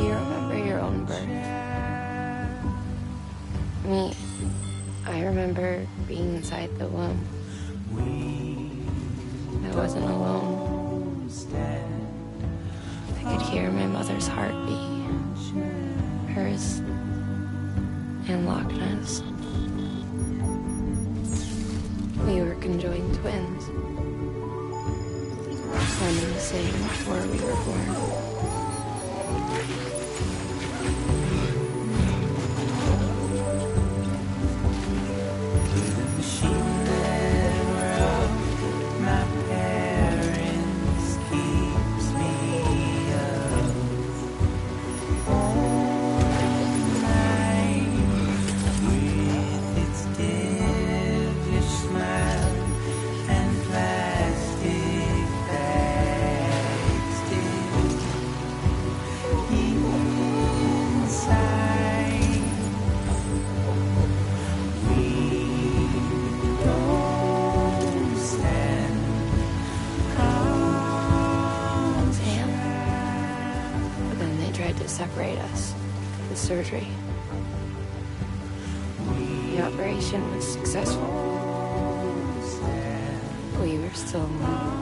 Do you remember your own birth? Me, I remember being inside the womb. I wasn't alone. I could hear my mother's heartbeat, hers, and Loch Ness. We were conjoined twins. One and the same before we were born. To separate us with surgery. The operation was successful. We were still alone.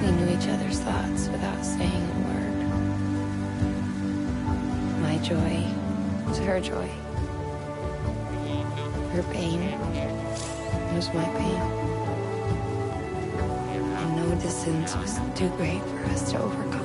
We knew each other's thoughts without saying a word. My joy was her joy. Her pain was my pain. And no distance was too great for us to overcome.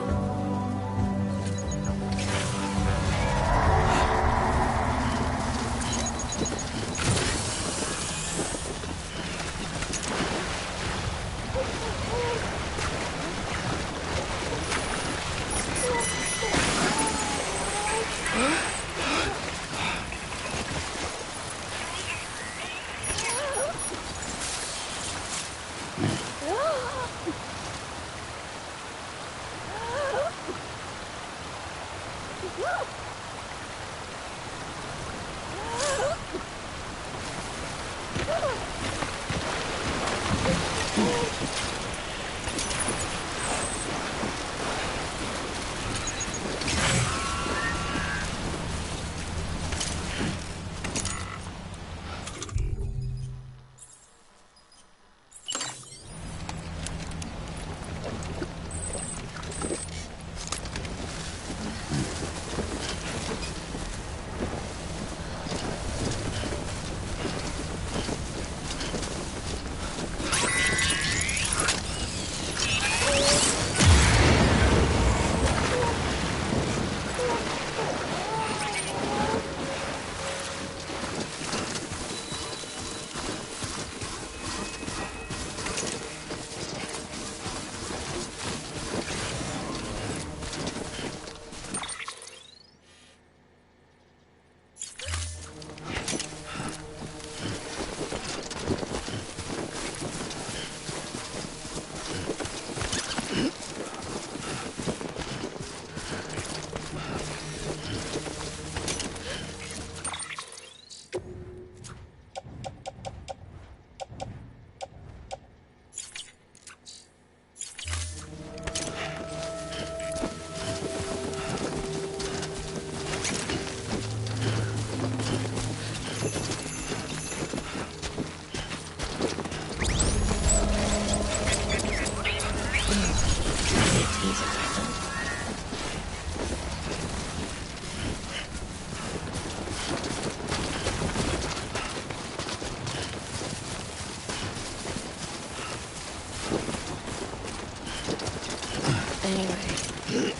Anyway,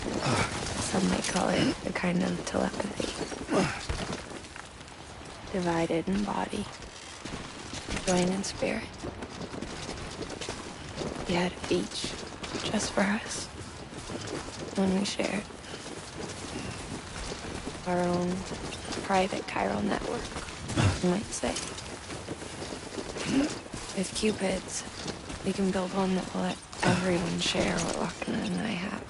some might call it a kind of telepathy. Divided in body, joined in spirit. We had a beach just for us when we shared our own private chiral network, you might say. With Cupids, we can build one that will let everyone share what Lochner and I have.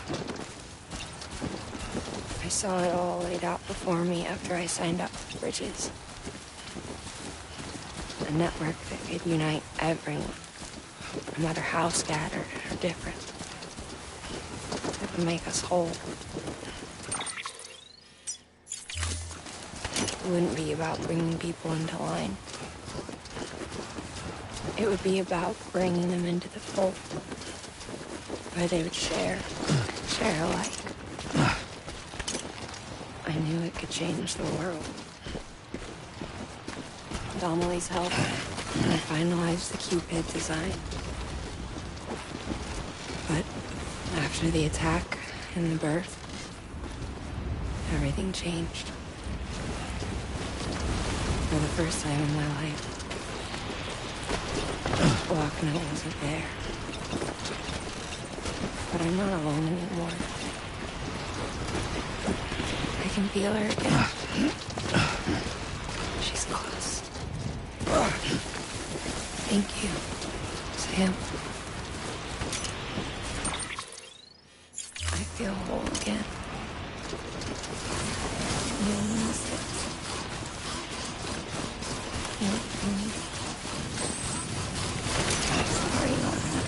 I saw it all laid out before me after I signed up for Bridges. A network that could unite everyone, no matter how scattered or different. That would make us whole. It wouldn't be about bringing people into line. It would be about bringing them into the fold, where they would share alike. I knew it could change the world. With Amelie's help, I finalized the Cupid design. But after the attack and the birth, everything changed. For the first time in my life, Lochner wasn't there. But I'm not alone anymore. I can feel her again. She's close. Thank you, Sam. I feel whole again. You miss it. Sorry, Lochner.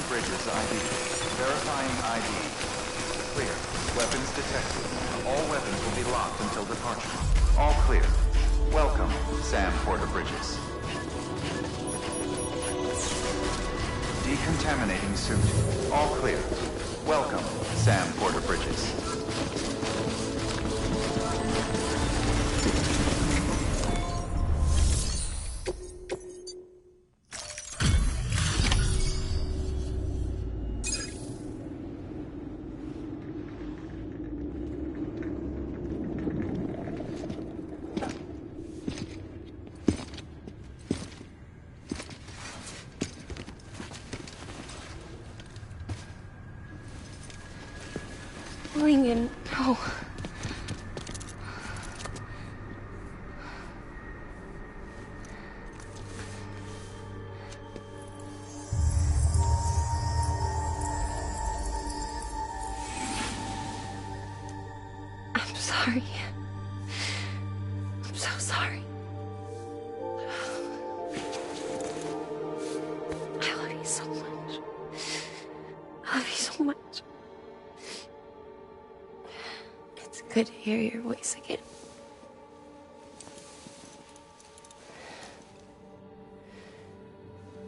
Bridges ID. Verifying ID. Clear. Weapons detected. All weapons will be locked until departure. All clear. Welcome, Sam Porter Bridges. Decontaminating suit. All clear. Welcome, Sam Porter Bridges. Lincoln, no. I'm sorry. I'm so sorry. I love you so much. I love you so much. It's good to hear your voice again.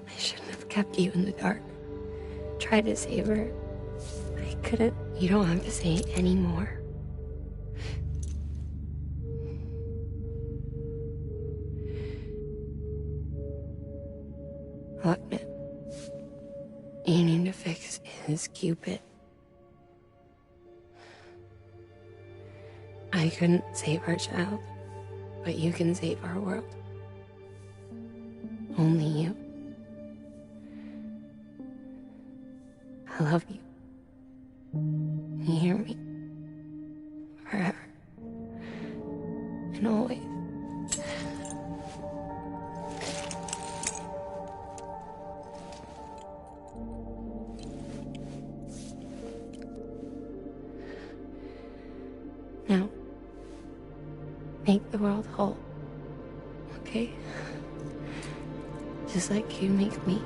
I shouldn't have kept you in the dark. Tried to save her. I couldn't. You don't have to say it anymore. Lochner, you need to fix his Cupid. I couldn't save our child, but you can save our world. Only you. I love you. You hear me? Forever. And always. Now, make the world whole, okay? just like you make me.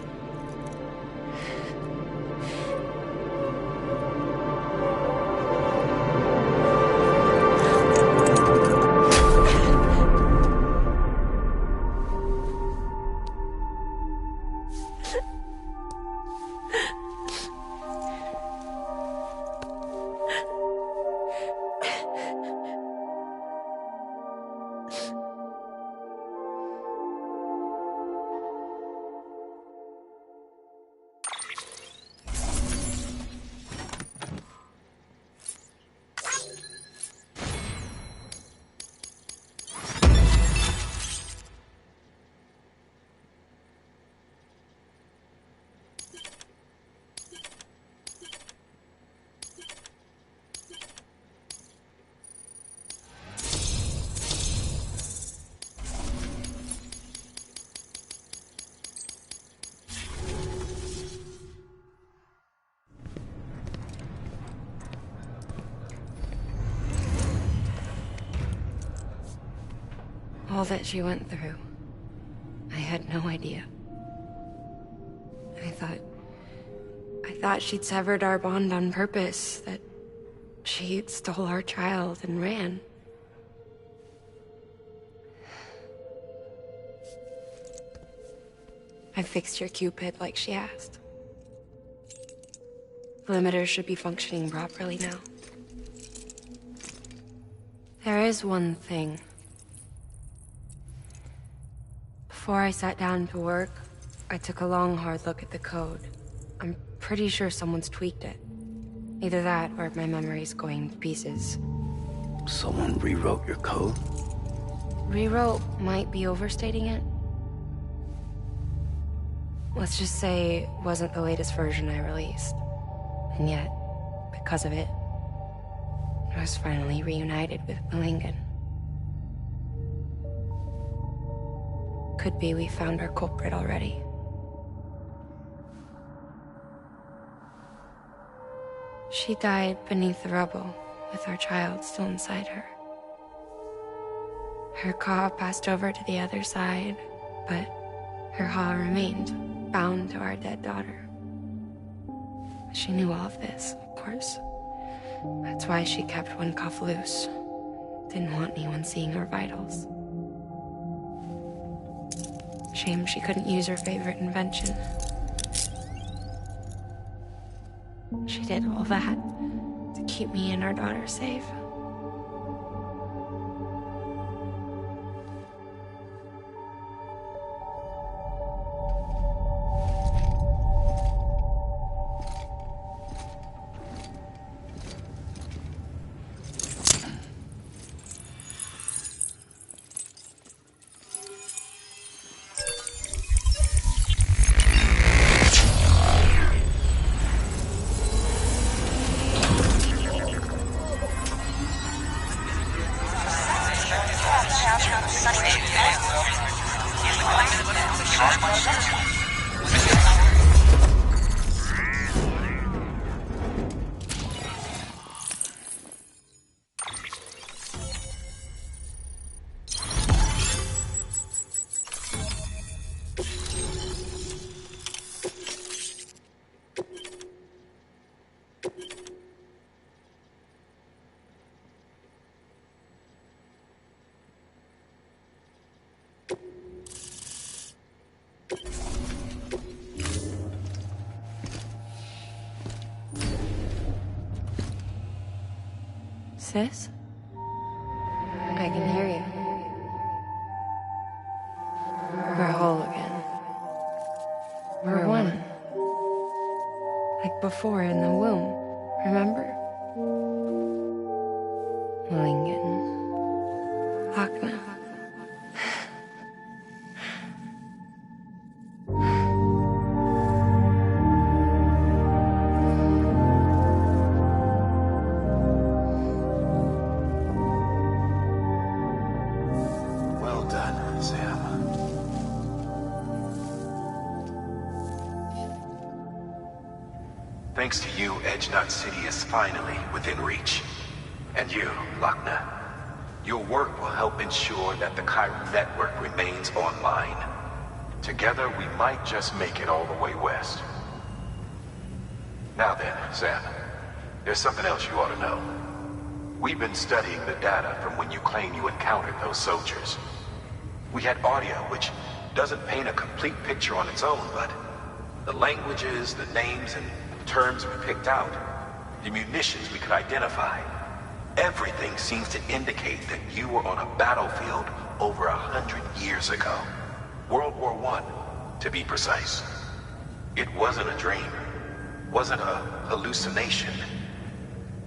All that she went through, I had no idea. I thought she'd severed our bond on purpose, that she stole our child and ran. I fixed your Cupid like she asked. The limiter should be functioning properly now. There is one thing. Before I sat down to work, I took a long, hard look at the code. I'm pretty sure someone's tweaked it. Either that, or my memory's going to pieces. Someone rewrote your code? Rewrote might be overstating it. Let's just say it wasn't the latest version I released. And yet, because of it, I was finally reunited with Malingen. Could be we found our culprit already. She died beneath the rubble, with our child still inside her. Her Ka passed over to the other side, but her Ha remained, bound to our dead daughter. She knew all of this, of course. That's why she kept one cuff loose. Didn't want anyone seeing her vitals. Shame she couldn't use her favorite invention. She did all that to keep me and our daughter safe. Sis? I can hear you. We're whole again. We're one. Like before in the womb, remember? Malingen. Lochna. Thanks to you, Edgenut City is finally within reach. And you, Lochna, your work will help ensure that the Chiron network remains online. Together, we might just make it all the way west. Now then, Sam, there's something else you ought to know. We've been studying the data from when you claim you encountered those soldiers. We had audio, which doesn't paint a complete picture on its own, but the languages, the names, and terms we picked out, the munitions we could identify, everything seems to indicate that you were on a battlefield over 100 years ago. World War I, to be precise. It wasn't a dream. Wasn't a hallucination.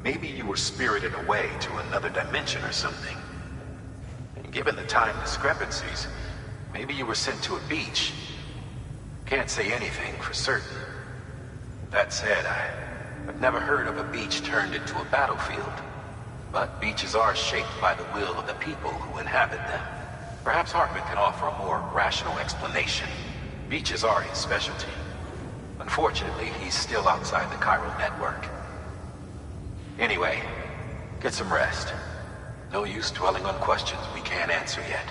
Maybe you were spirited away to another dimension or something. And given the time discrepancies, maybe you were sent to a beach. Can't say anything for certain. That said, I've never heard of a beach turned into a battlefield. But beaches are shaped by the will of the people who inhabit them. Perhaps Hartman can offer a more rational explanation. Beaches are his specialty. Unfortunately, he's still outside the chiral network. Anyway, get some rest. No use dwelling on questions we can't answer yet.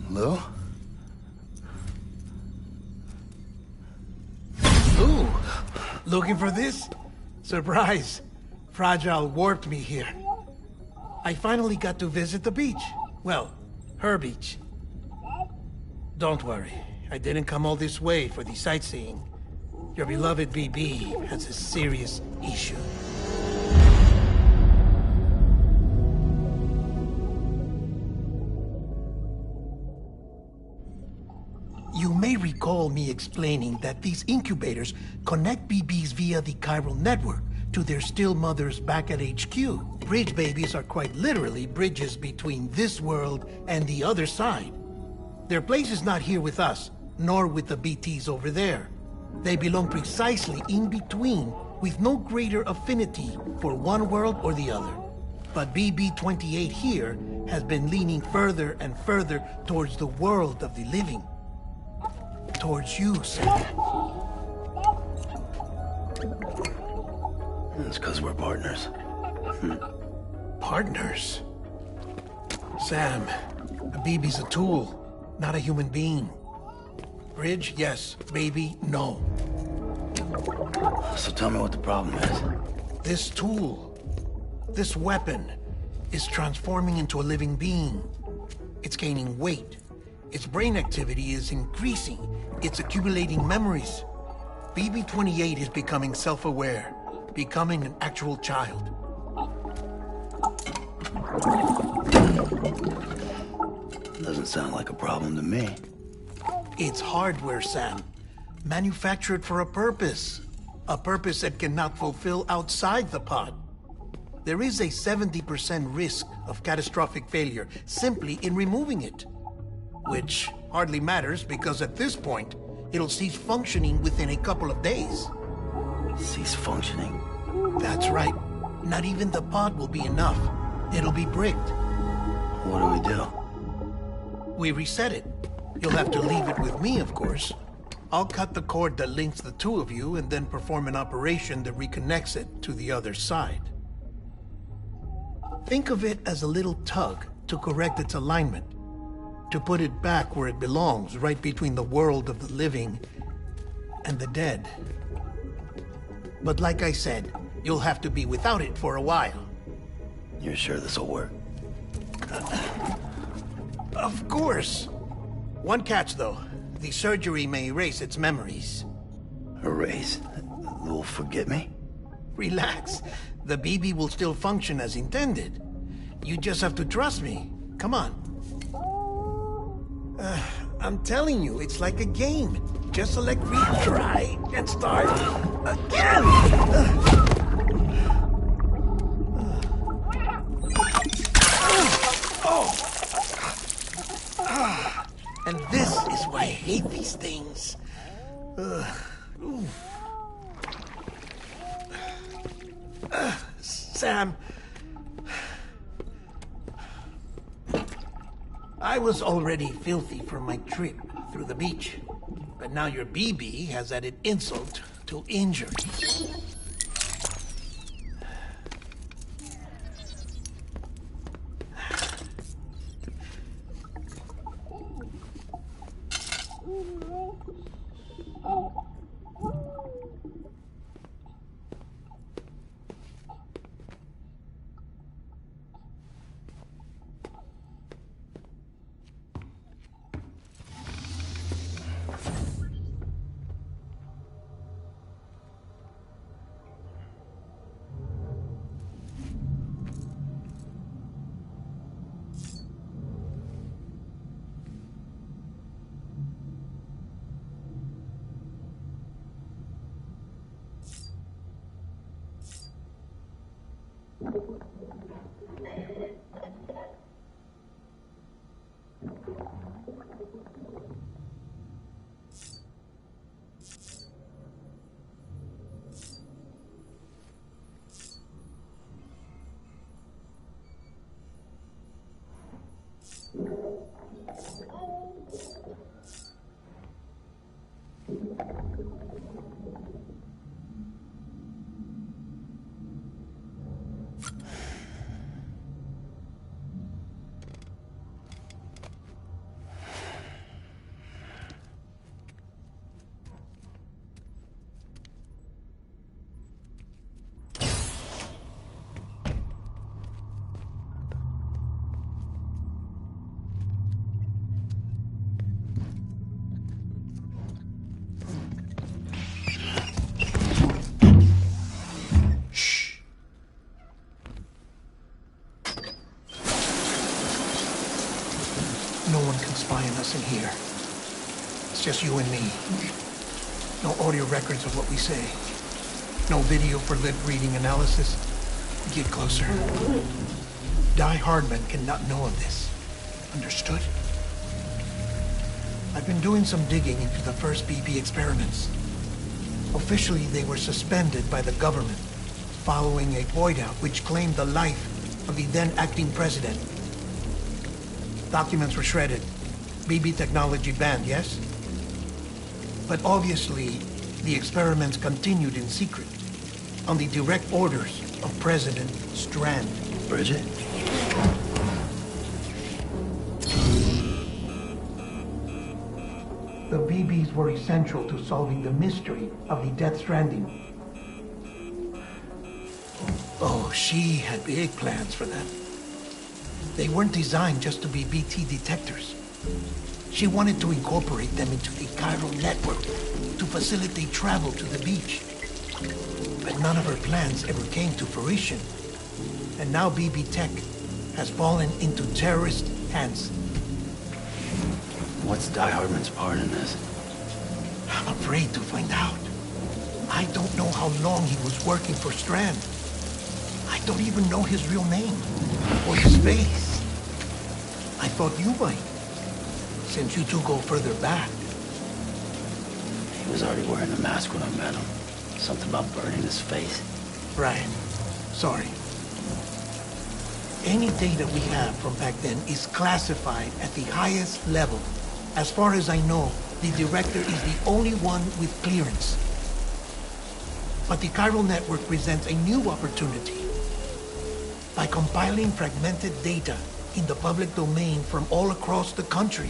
Lou? Ooh, looking for this? Surprise. Fragile warped me here. I finally got to visit the beach. Well, her beach. Don't worry, I didn't come all this way for the sightseeing. Your beloved BB has a serious issue. You may recall me explaining that these incubators connect BBs via the chiral network to their still mothers back at HQ. Bridge babies are quite literally bridges between this world and the other side. Their place is not here with us, nor with the BTs over there. They belong precisely in between, with no greater affinity for one world or the other. But BB-28 here has been leaning further and further towards the world of the living. Towards you, Sam. It's because we're partners. Partners? Sam, a baby's a tool, not a human being. Bridge, yes. Baby, no. So tell me what the problem is. This tool, this weapon, is transforming into a living being. It's gaining weight. Its brain activity is increasing. It's accumulating memories. BB-28 is becoming self-aware, becoming an actual child. Doesn't sound like a problem to me. It's hardware, Sam. Manufactured for a purpose. A purpose it cannot fulfill outside the pod. There is a 70% risk of catastrophic failure simply in removing it. Which hardly matters because at this point, it'll cease functioning within a couple of days. Cease functioning? That's right. Not even the pod will be enough. It'll be bricked. What do we do? We reset it. You'll have to leave it with me, of course. I'll cut the cord that links the two of you and then perform an operation that reconnects it to the other side. Think of it as a little tug to correct its alignment. To put it back where it belongs, right between the world of the living and the dead. But like I said, you'll have to be without it for a while. You're sure this'll work? Of course. One catch, though. The surgery may erase its memories. Erase? They'll forget me? Relax. The BB will still function as intended. You just have to trust me. Come on. I'm telling you, it's like a game. Just select retry and start again! And this is why I hate these things. Sam... I was already filthy from my trip through the beach. But now your BB has added insult to injury. No one can spy on us in here. It's just you and me. No audio records of what we say. No video for lip reading analysis. Get closer. Die Hardman cannot know of this. Understood? I've been doing some digging into the first BB experiments. Officially, they were suspended by the government following a void-out which claimed the life of the then-acting president. Documents were shredded. BB technology banned, yes? But obviously, the experiments continued in secret, on the direct orders of President Strand. Bridget? The BBs were essential to solving the mystery of the Death Stranding. Oh, she had big plans for them. They weren't designed just to be BT detectors. She wanted to incorporate them into the chiral network to facilitate travel to the beach. But none of her plans ever came to fruition. And now BB Tech has fallen into terrorist hands. What's Die Hardman's part in this? I'm afraid to find out. I don't know how long he was working for Strand. I don't even know his real name or his face. I thought you might, since you two go further back. He was already wearing the mask when I met him. Something about burning his face. Right. Sorry. Any data we have from back then is classified at the highest level. As far as I know, the director is the only one with clearance. But the chiral network presents a new opportunity. By compiling fragmented data in the public domain from all across the country.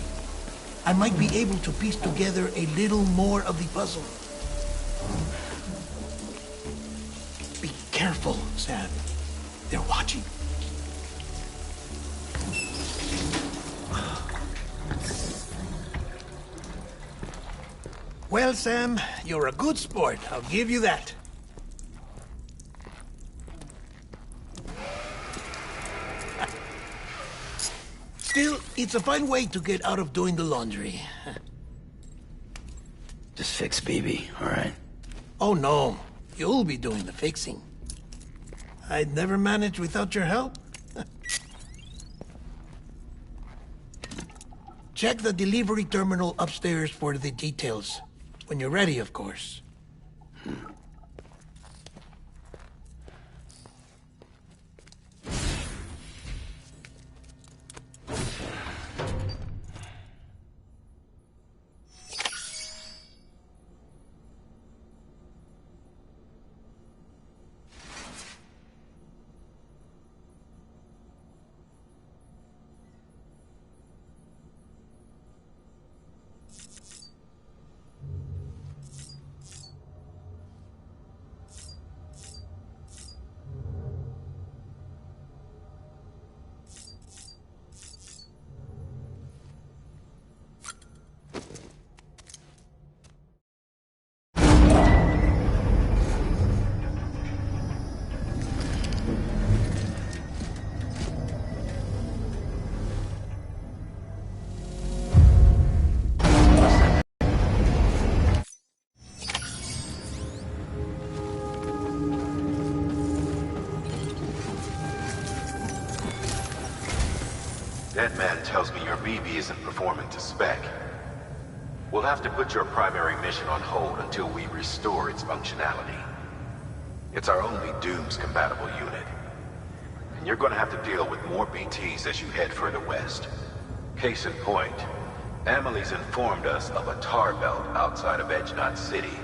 I might be able to piece together a little more of the puzzle. Be careful, Sam. They're watching. Well, Sam, you're a good sport. I'll give you that. Still, it's a fine way to get out of doing the laundry. Just fix BB, all right? Oh, no. You'll be doing the fixing. I'd never manage without your help. Check the delivery terminal upstairs for the details. When you're ready, of course. That man tells me your BB isn't performing to spec. We'll have to put your primary mission on hold until we restore its functionality. It's our only Dooms-compatible unit. And you're gonna have to deal with more BTs as you head further west. Case in point, Amelie's informed us of a tar belt outside of Edgenot City.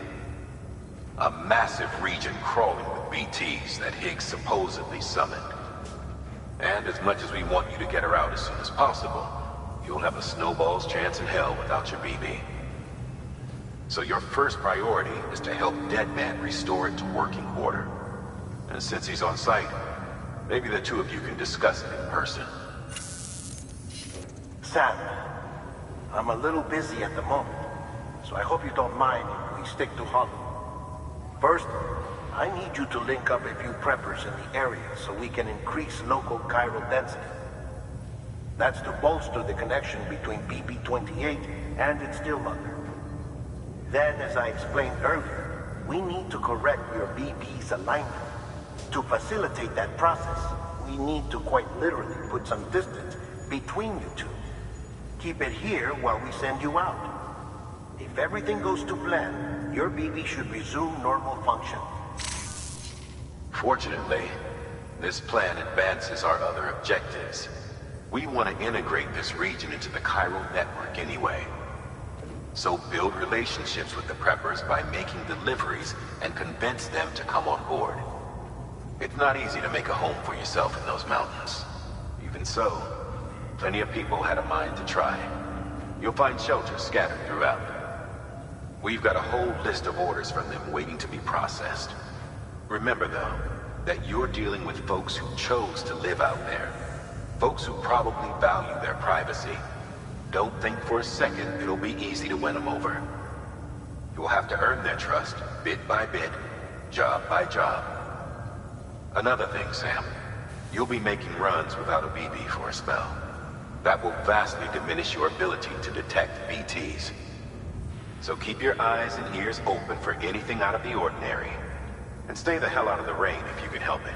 A massive region crawling with BTs that Higgs supposedly summoned. And as much as we want you to get her out as soon as possible, you'll have a snowball's chance in hell without your BB. So your first priority is to help Deadman restore it to working order. And since he's on site, maybe the two of you can discuss it in person. Sam, I'm a little busy at the moment, so I hope you don't mind if we stick to Hollow. First, I need you to link up a few preppers in the area so we can increase local chiral density. That's to bolster the connection between BB-28 and its stillmother. Then, as I explained earlier, we need to correct your BB's alignment. To facilitate that process, we need to quite literally put some distance between you two. Keep it here while we send you out. If everything goes to plan, your BB should resume normal function. Fortunately, this plan advances our other objectives. We want to integrate this region into the chiral network anyway. So build relationships with the preppers by making deliveries and convince them to come on board. It's not easy to make a home for yourself in those mountains. Even so, plenty of people had a mind to try. You'll find shelters scattered throughout. We've got a whole list of orders from them waiting to be processed. Remember, though, that you're dealing with folks who chose to live out there. Folks who probably value their privacy. Don't think for a second it'll be easy to win them over. You'll have to earn their trust, bit by bit, job by job. Another thing, Sam. You'll be making runs without a BB for a spell. That will vastly diminish your ability to detect BTs. So keep your eyes and ears open for anything out of the ordinary. And stay the hell out of the rain if you can help it.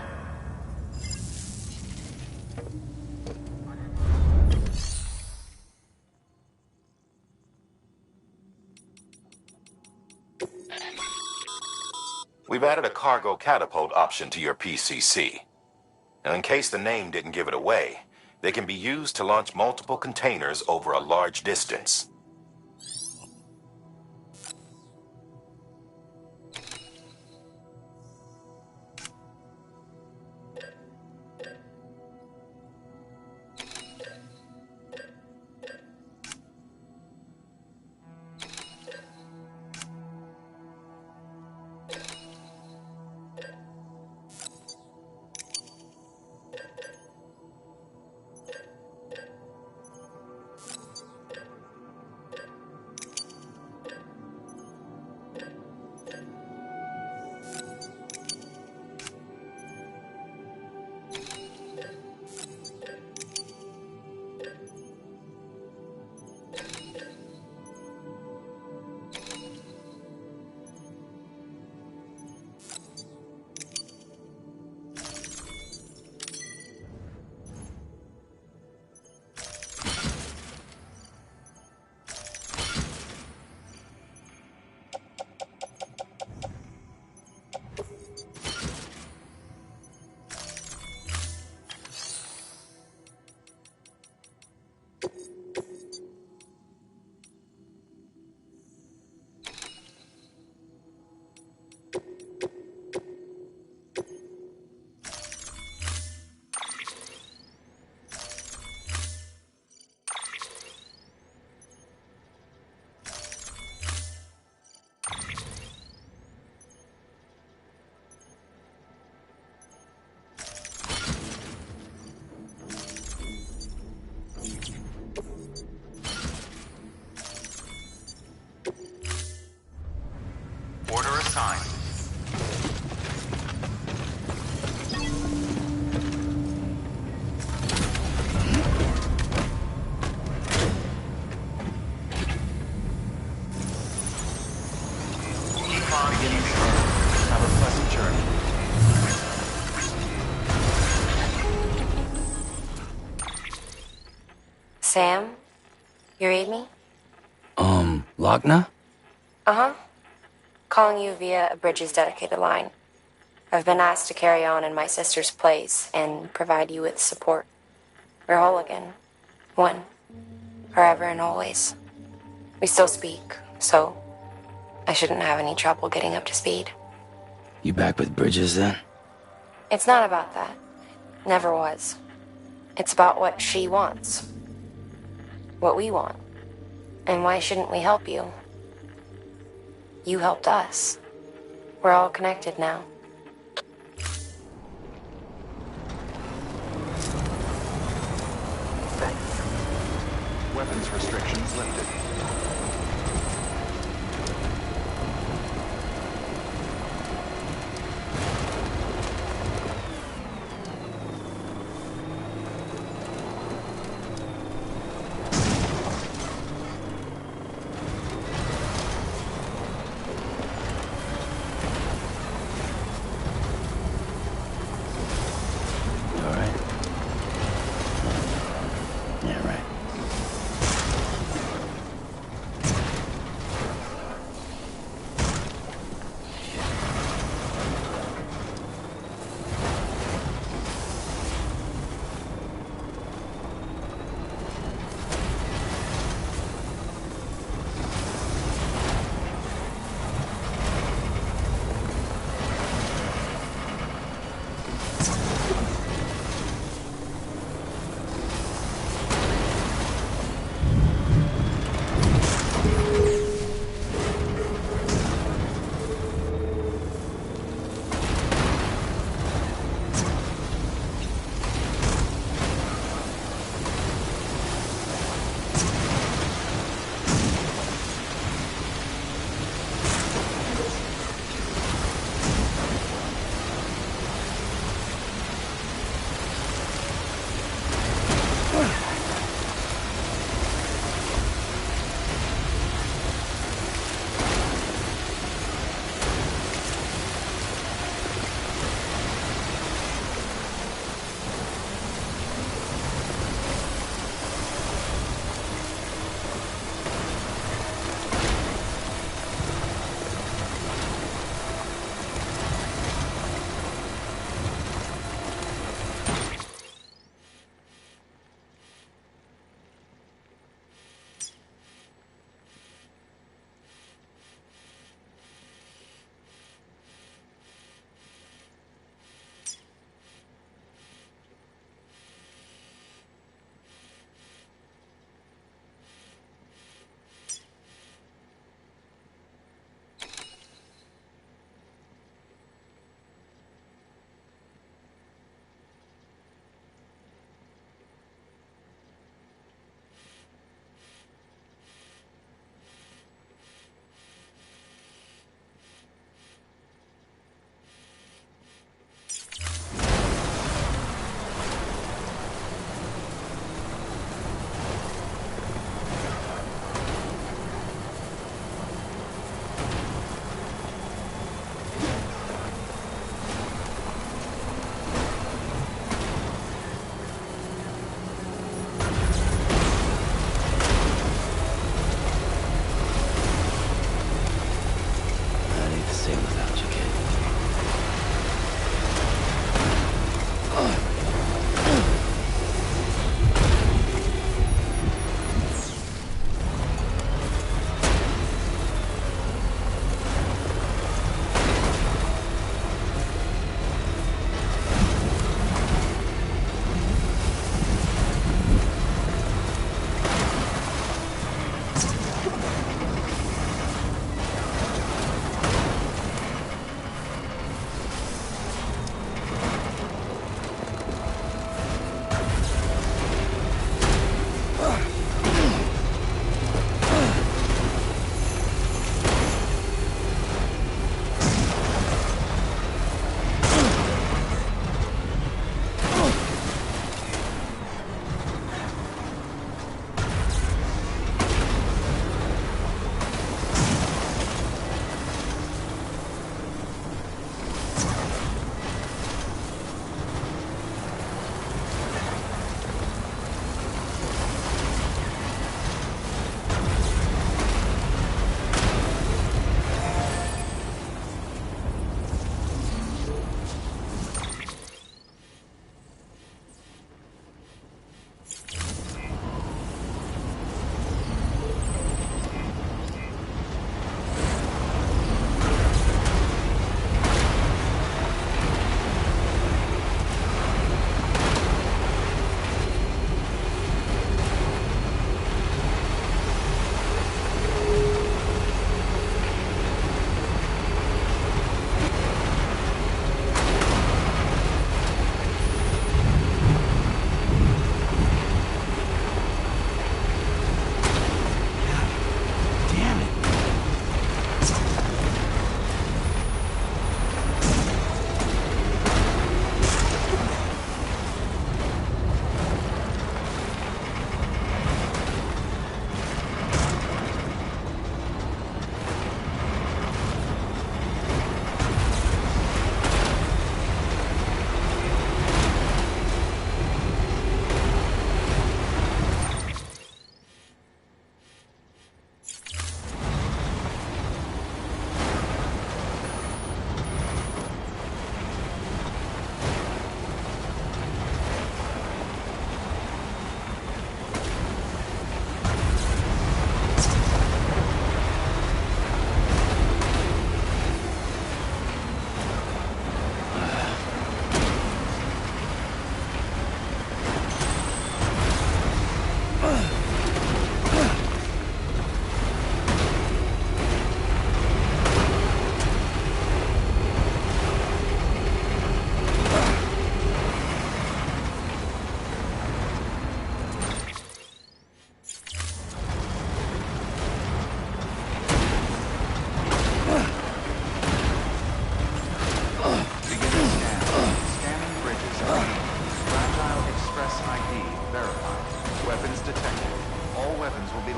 We've added a cargo catapult option to your PCC. Now, in case the name didn't give it away, they can be used to launch multiple containers over a large distance. assigned. Beginning the end. Have a pleasant journey. Sam? You read me? Lochna? Uh-huh. Calling you via a Bridges dedicated line. I've been asked to carry on in my sister's place and provide you with support. We're whole again. One. Forever and always. We still speak, so I shouldn't have any trouble getting up to speed. You back with Bridges then? It's not about that. Never was. It's about what she wants. What we want. And why shouldn't we help you? You helped us. We're all connected now. Thank you. Weapons restrictions lifted.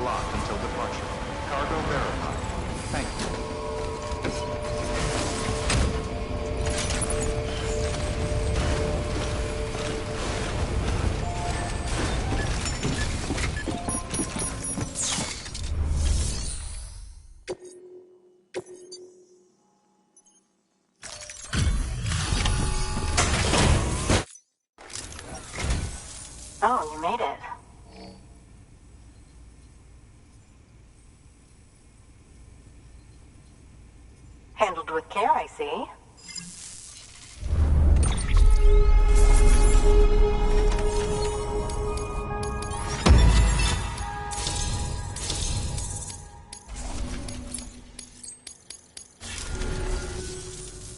locked until departure. Cargo verified. Thank you. Oh, you made it. Handled with care, I see.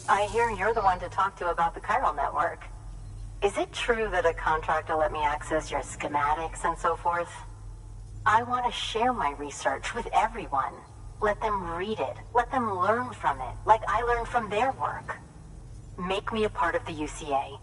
I hear you're the one to talk to about the chiral network. Is it true that a contractor let me access your schematics and so forth? I want to share my research with everyone. Let them read it. Let them learn from it, like I learned from their work. Make me a part of the UCA.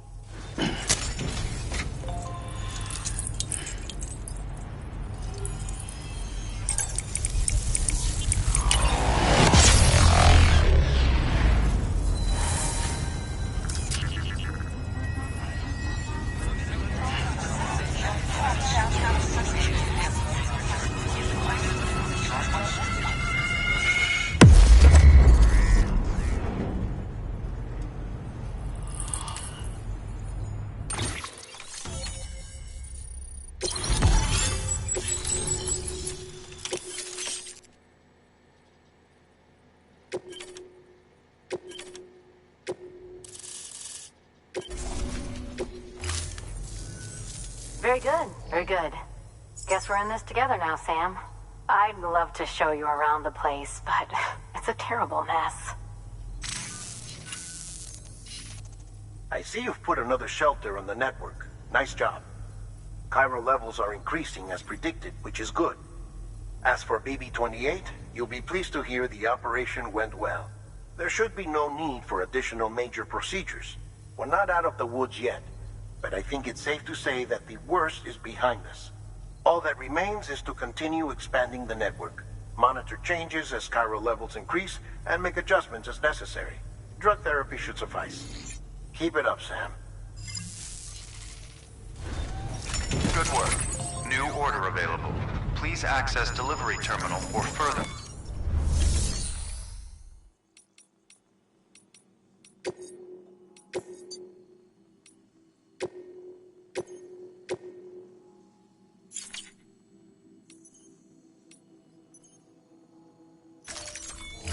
Very good, very good. Guess we're in this together now, Sam. I'd love to show you around the place, but it's a terrible mess. I see you've put another shelter on the network. Nice job. Chiral levels are increasing as predicted, which is good. As for BB-28, you'll be pleased to hear the operation went well. There should be no need for additional major procedures. We're not out of the woods yet, but I think it's safe to say that the worst is behind us. All that remains is to continue expanding the network, monitor changes as chiral levels increase, and make adjustments as necessary. Drug therapy should suffice. Keep it up, Sam. Good work. New order available. Please access delivery terminal for further.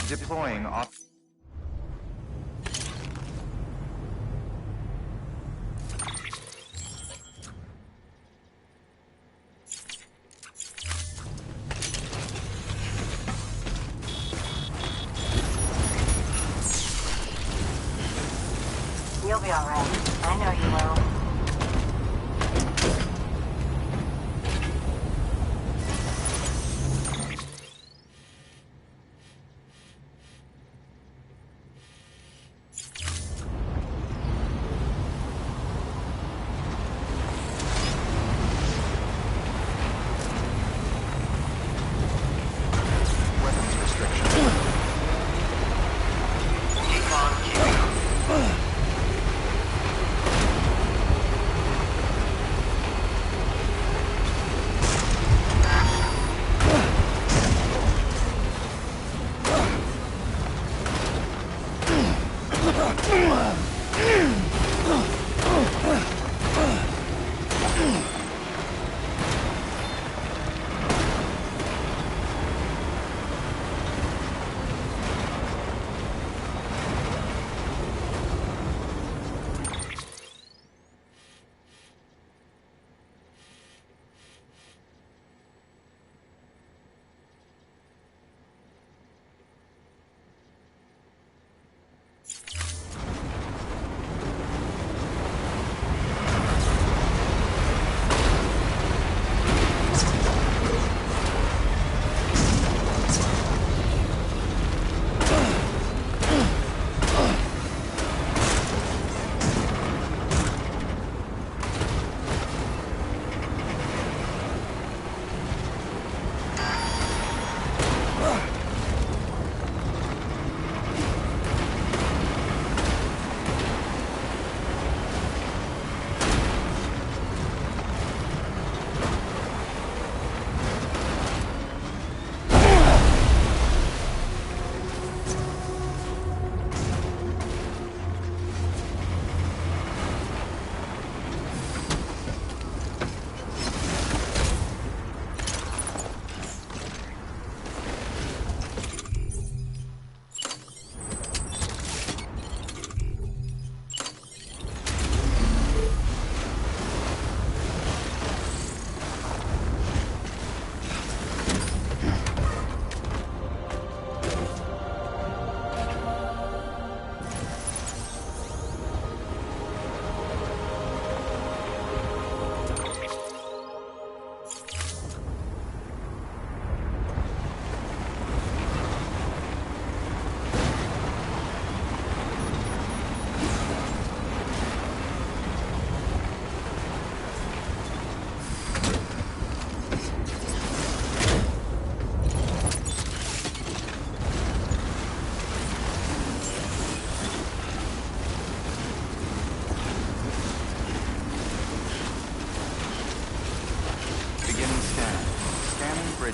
Deploying off. You'll be all right. I know you will. Weapons restriction. Keep on keeping up.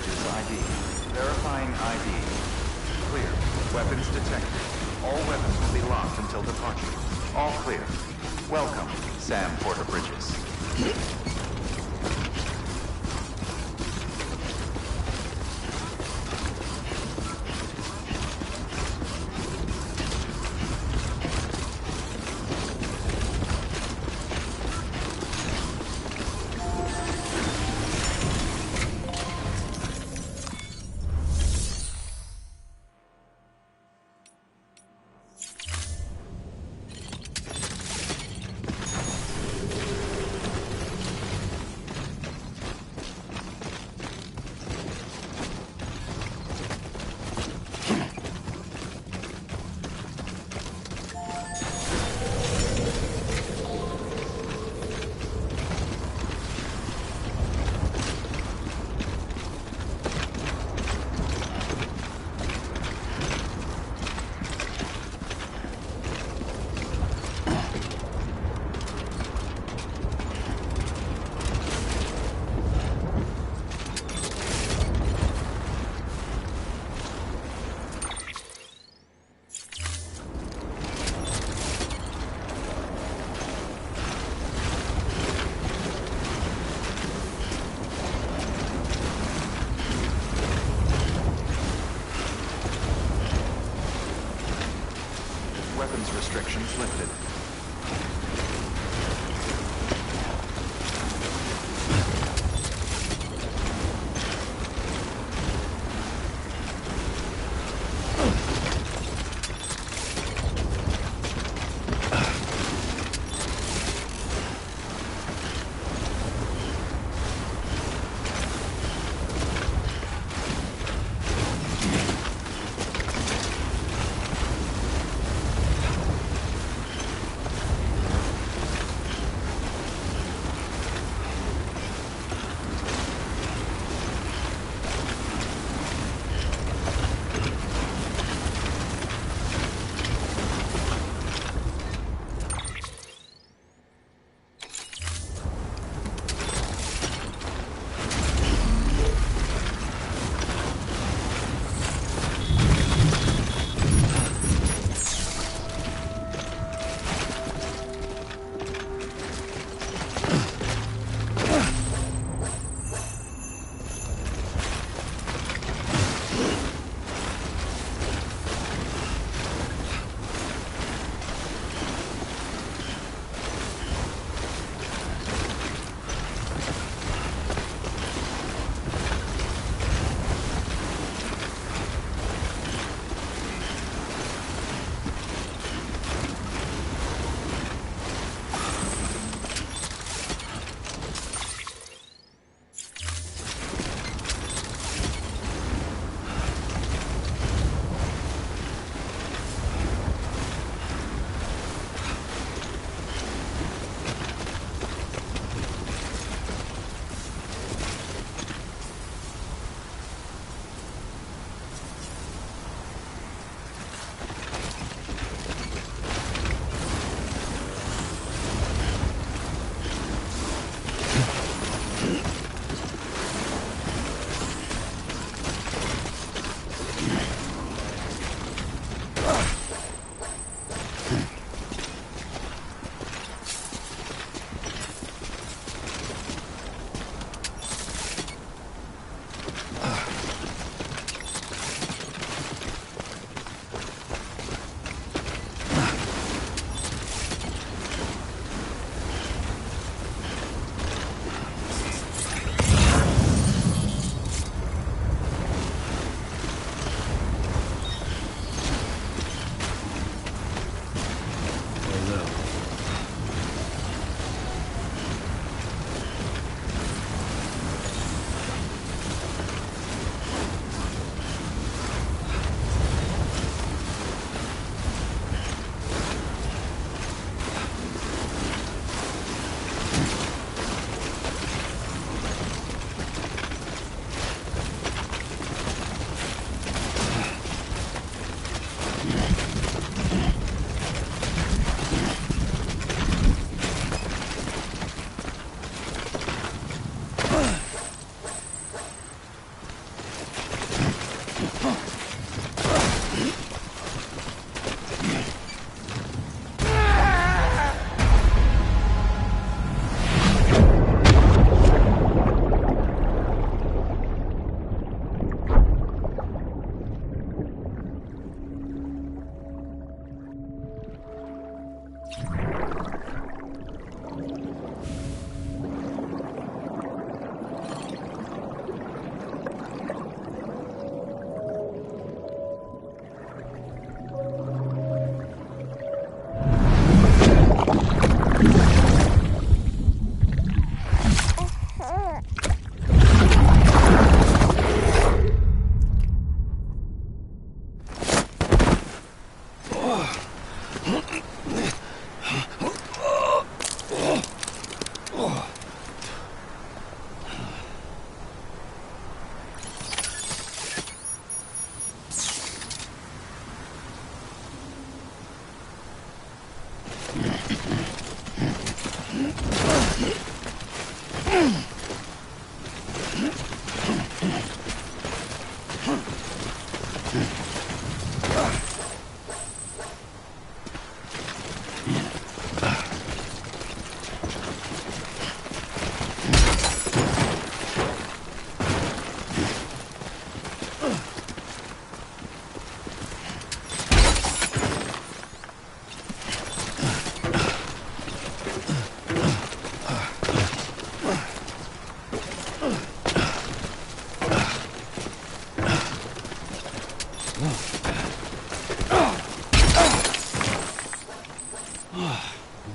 Bridges ID. Verifying ID. Clear. Weapons detected. All weapons will be locked until departure. All clear. Welcome, Sam Porter Bridges.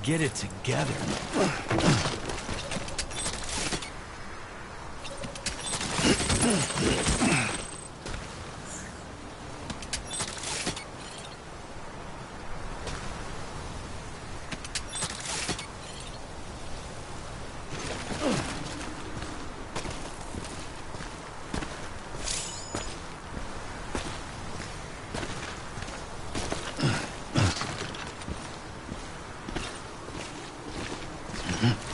Get it together. Mm-hmm.